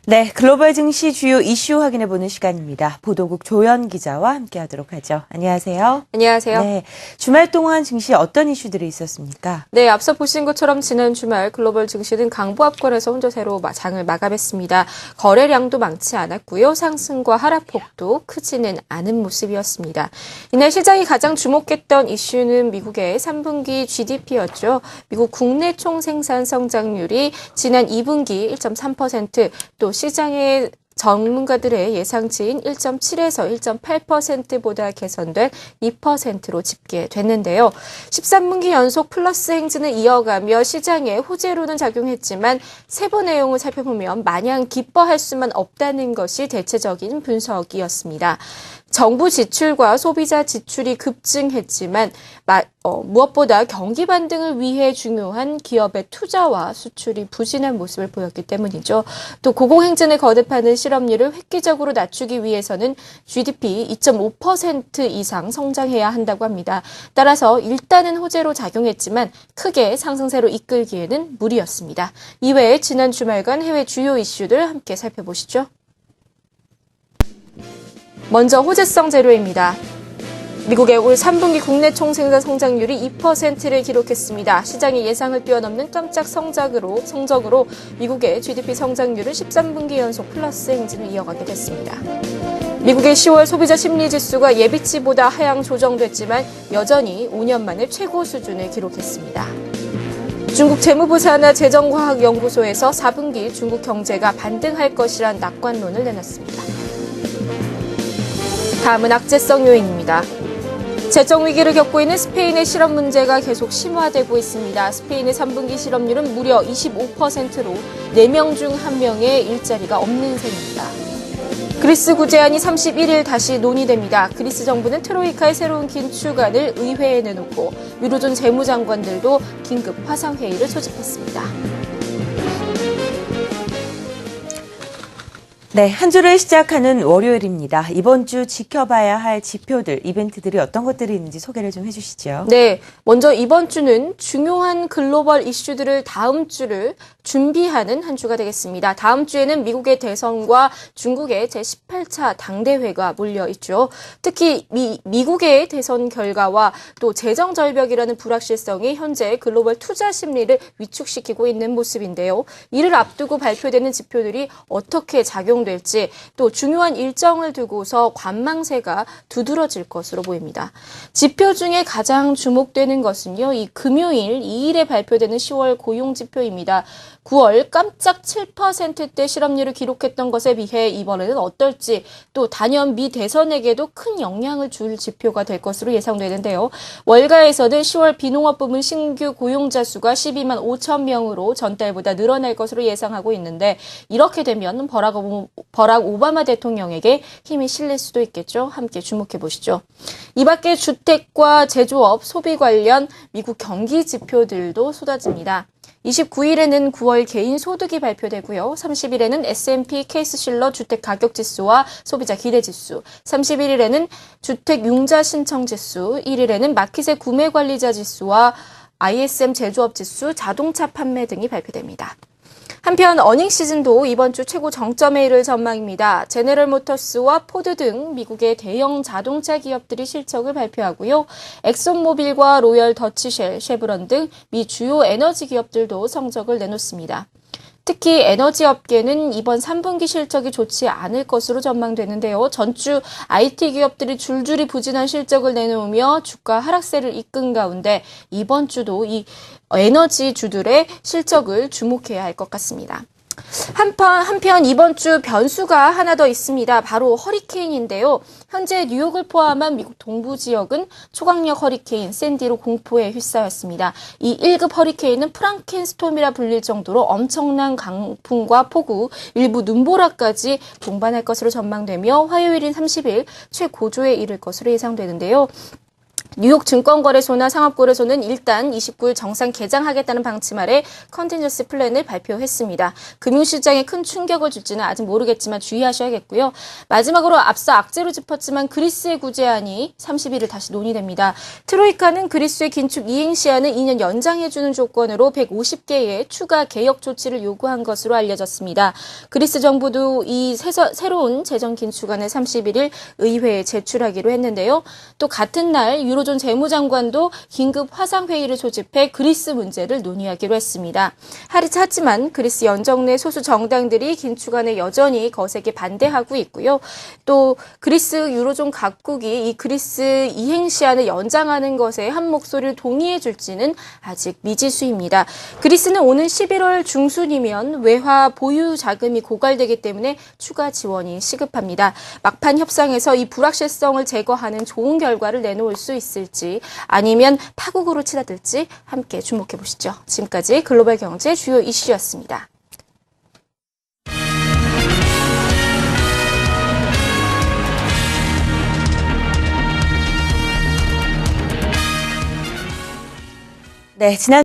네, 글로벌 증시 주요 이슈 확인해보는 시간입니다. 보도국 조연 기자와 함께하도록 하죠. 안녕하세요. 안녕하세요. 네, 주말 동안 증시에 어떤 이슈들이 있었습니까? 네, 앞서 보신 것처럼 지난 주말 글로벌 증시는 강보합권에서 혼자세로 장을 마감했습니다. 거래량도 많지 않았고요. 상승과 하락폭도 크지는 않은 모습이었습니다. 이날 시장이 가장 주목했던 이슈는 미국의 3분기 GDP였죠. 미국 국내 총생산 성장률이 지난 2분기 1.3%, 또 시장의 전문가들의 예상치인 1.7에서 1.8%보다 개선된 2%로 집계됐는데요. 13분기 연속 플러스 행진을 이어가며 시장에 호재로는 작용했지만 세부 내용을 살펴보면 마냥 기뻐할 수만 없다는 것이 대체적인 분석이었습니다. 정부 지출과 소비자 지출이 급증했지만 무엇보다 경기 반등을 위해 중요한 기업의 투자와 수출이 부진한 모습을 보였기 때문이죠. 또 고공행진을 거듭하는 실업률을 획기적으로 낮추기 위해서는 GDP 2.5% 이상 성장해야 한다고 합니다. 따라서 일단은 호재로 작용했지만 크게 상승세로 이끌기에는 무리였습니다. 이외에 지난 주말간 해외 주요 이슈들 함께 살펴보시죠. 먼저 호재성 재료입니다. 미국의 올 3분기 국내 총생산 성장률이 2%를 기록했습니다. 시장의 예상을 뛰어넘는 깜짝 성적으로 미국의 GDP 성장률은 13분기 연속 플러스 행진을 이어가게 됐습니다. 미국의 10월 소비자 심리지수가 예비치보다 하향 조정됐지만 여전히 5년 만에 최고 수준을 기록했습니다. 중국 재무부산하 재정과학연구소에서 4분기 중국 경제가 반등할 것이란 낙관론을 내놨습니다. 다음은 악재성 요인입니다. 재정 위기를 겪고 있는 스페인의 실업 문제가 계속 심화되고 있습니다. 스페인의 3분기 실업률은 무려 25%로 4명 중 1명의 일자리가 없는 셈입니다. 그리스 구제안이 31일 다시 논의됩니다. 그리스 정부는 트로이카의 새로운 긴축안을 의회에 내놓고 유로존 재무장관들도 긴급 화상회의를 소집했습니다. 네, 한 주를 시작하는 월요일입니다. 이번 주 지켜봐야 할 지표들, 이벤트들이 어떤 것들이 있는지 소개를 좀 해주시죠. 네, 먼저 이번 주는 중요한 글로벌 이슈들을 다음 주를 준비하는 한 주가 되겠습니다. 다음 주에는 미국의 대선과 중국의 제18차 당대회가 몰려 있죠. 특히 미국의 대선 결과와 또 재정 절벽이라는 불확실성이 현재 글로벌 투자 심리를 위축시키고 있는 모습인데요. 이를 앞두고 발표되는 지표들이 어떻게 작용될지 또 중요한 일정을 두고서 관망세가 두드러질 것으로 보입니다. 지표 중에 가장 주목되는 것은요. 이 금요일 2일에 발표되는 10월 고용지표입니다. 9월 깜짝 7%대 실업률을 기록했던 것에 비해 이번에는 어떨지 또 단연 미 대선에게도 큰 영향을 줄 지표가 될 것으로 예상되는데요. 월가에서는 10월 비농업 부문 신규 고용자 수가 12만 5천 명으로 전달보다 늘어날 것으로 예상하고 있는데 이렇게 되면 버락 오바마 대통령에게 힘이 실릴 수도 있겠죠. 함께 주목해 보시죠. 이 밖에 주택과 제조업, 소비 관련 미국 경기 지표들도 쏟아집니다. 29일에는 9월 개인 소득이 발표되고요. 30일에는 S&P 케이스실러 주택 가격 지수와 소비자 기대 지수, 31일에는 주택 융자 신청 지수, 1일에는 마켓의 구매 관리자 지수와 ISM 제조업 지수, 자동차 판매 등이 발표됩니다. 한편 어닝 시즌도 이번 주 최고 정점에 이를 전망입니다. 제너럴 모터스와 포드 등 미국의 대형 자동차 기업들이 실적을 발표하고요. 엑손모빌과 로열 더치쉘, 쉐브론 등 미 주요 에너지 기업들도 성적을 내놓습니다. 특히 에너지 업계는 이번 3분기 실적이 좋지 않을 것으로 전망되는데요. 전주 IT 기업들이 줄줄이 부진한 실적을 내놓으며 주가 하락세를 이끈 가운데 이번 주도 이 에너지주들의 실적을 주목해야 할 것 같습니다. 한편 이번 주 변수가 하나 더 있습니다. 바로 허리케인인데요. 현재 뉴욕을 포함한 미국 동부 지역은 초강력 허리케인 샌디로 공포에 휩싸였습니다. 이 1급 허리케인은 프랑켄스톰이라 불릴 정도로 엄청난 강풍과 폭우, 일부 눈보라까지 동반할 것으로 전망되며 화요일인 30일 최고조에 이를 것으로 예상되는데요. 뉴욕 증권거래소나 상업거래소는 일단 29일 정상 개장하겠다는 방침 아래 컨틴전시 플랜을 발표했습니다. 금융시장에 큰 충격을 줄지는 아직 모르겠지만 주의하셔야겠고요. 마지막으로 앞서 악재로 짚었지만 그리스의 구제안이 31일 다시 논의됩니다. 트로이카는 그리스의 긴축 이행시한을 2년 연장해주는 조건으로 150개의 추가 개혁 조치를 요구한 것으로 알려졌습니다. 그리스 정부도 이 새로운 재정 긴축안을 31일 의회에 제출하기로 했는데요. 또 같은 날 유로존 재무장관도 긴급 화상회의를 소집해 그리스 문제를 논의하기로 했습니다. 하지만 그리스 연정 내 소수 정당들이 긴축안에 여전히 거세게 반대하고 있고요. 또 그리스 유로존 각국이 이 그리스 이행시안을 연장하는 것에 한 목소리를 동의해 줄지는 아직 미지수입니다. 그리스는 오는 11월 중순이면 외화 보유 자금이 고갈되기 때문에 추가 지원이 시급합니다. 막판 협상에서 이 불확실성을 제거하는 좋은 결과를 내놓을 수 있을지 아니면 파국으로 치닫을지 함께 주목해 보시죠. 지금까지 글로벌 경제 주요 이슈였습니다. 네, 지난